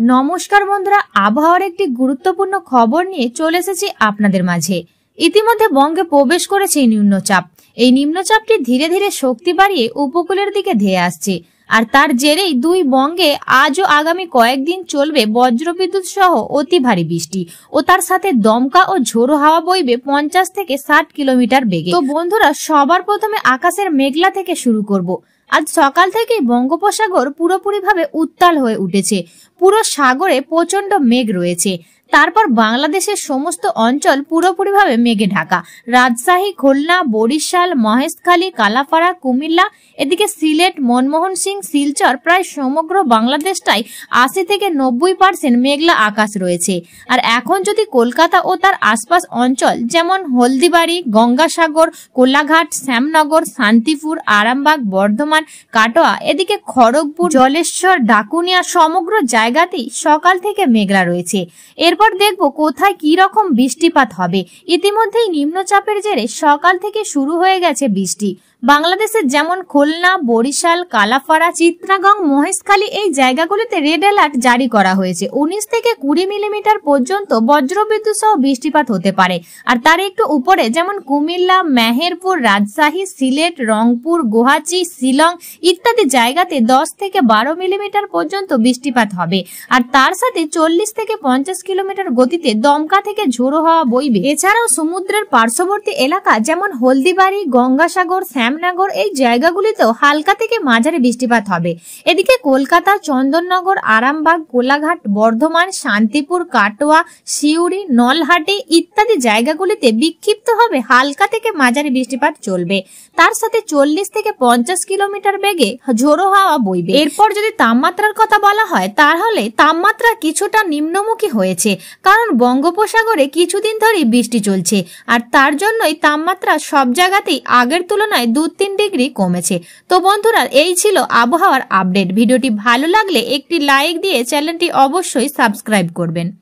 নমস্কার বন্ধুরা, আবহাওয়ার একটি গুরুত্বপূর্ণ খবর নিয়ে চলে এসেছি আপনাদের মাঝে। ইতিমধ্যে বঙ্গে প্রবেশ করেছে নিম্নচাপ। এই নিম্নচাপটি ধীরে ধীরে শক্তি বাড়িয়ে উপকূলের দিকে ধেয়ে আসছে, আর তার জেরেই দুই বঙ্গে আজ ও আগামী কয়েকদিন চলবে বজ্রবিদ্যুৎ সহ অতি ভারী বৃষ্টি ও তার সাথে দমকা ও ঝোড়ো হাওয়া বইবে 50 থেকে 60 কিলোমিটার বেগে। তো বন্ধুরা, সবার প্রথমে আকাশের মেঘলা থেকে শুরু করব। আজ সকাল থেকেই বঙ্গোপসাগর পুরোপুরিভাবে উত্তাল হয়ে উঠেছে। পুরো সাগরে প্রচন্ড মেঘ রয়েছে। তারপর বাংলাদেশের সমস্ত অঞ্চল পুরোপুরিভাবে মেঘে ঢাকা। রাজশাহী, খুলনা, বরিশাল, মহেশখালী, কালাপাড়া, কুমিল্লা, এদিকে সিলেট, মনমোহন সিং, শিলচর, প্রায় সমগ্র বাংলাদেশটাই 80 থেকে 90% মেঘলা আকাশ রয়েছে। আর এখন যদি কলকাতা ও তার আশপাশ অঞ্চল যেমন হলদিবাড়ি, গঙ্গাসাগর, কোলাঘাট, শ্যামনগর, শান্তিপুর, আরামবাগ, বর্ধমান, কাটোয়া, এদিকে খড়গপুর, জলেশ্বর, ডাকুনিয়া, সমগ্র জায়গাতেই সকাল থেকে মেঘলা রয়েছে। এরপর দেখব কোথায় কি রকম বৃষ্টিপাত হবে। ইতিমধ্যেই নিম্নচাপের জেরে সকাল থেকে শুরু হয়ে গেছে বৃষ্টি। বাংলাদেশের যেমন খুলনা, বরিশাল, কালাপাড়া, চিত্রাগং, মহেশখালী এই জায়গাগুলিতে রেড অ্যালার্ট জারি করা হয়েছে। 19 থেকে 20 মিলিমিটার পর্যন্ত বজ্রবিদ্যুৎ সহ বৃষ্টিপাত হতে পারে। আর তার একটু উপরে যেমন কুমিল্লা, মেহেরপুর, রাজশাহী, সিলেট, রংপুর, গুয়াহাটি, শিলং ইত্যাদি জায়গাতে 10 থেকে 12 মিলিমিটার পর্যন্ত বৃষ্টিপাত হবে। আর তার সাথে 40 থেকে 50 কিলোমিটার গতিতে দমকা থেকে ঝোড়ো হাওয়া বইবে। এছাড়াও সমুদ্রের পার্শ্ববর্তী এলাকা যেমন হলদিবাড়ি, গঙ্গাসাগর, শ্যামনগর এই জায়গাগুলিতেও হালকা থেকে মাঝারি বৃষ্টিপাত হবে। এদিকে কলকাতা, চন্দননগর, আরামবাগ, কোলাঘাট, বর্ধমান, শান্তিপুর, কাটোয়া, সিউড়ি, নলহাটি ইত্যাদি জায়গাগুলিতে বিক্ষিপ্তভাবে হালকা থেকে মাঝারি বৃষ্টিপাত চলবে। তার সাথে 40 থেকে 50 কিলোমিটার বেগে ঝোড়ো হাওয়া বইবে। এরপর যদি তাপমাত্রার কথা বলা হয়, তাহলে তাপমাত্রা কিছুটা নিম্নমুখী হয়েছে, কারণ বঙ্গোপসাগরে কিছুদিন ধরেই বৃষ্টি চলছে। আর তার জন্যই তাপমাত্রা সব জায়গাতেই আগের তুলনায় 2-3 ডিগ্রি কমেছে। তো বন্ধুরা, এই ছিল আবহাওয়ার আপডেট। ভিডিওটি ভালো লাগলে একটি লাইক দিয়ে চ্যানেলটি অবশ্যই সাবস্ক্রাইব করবেন।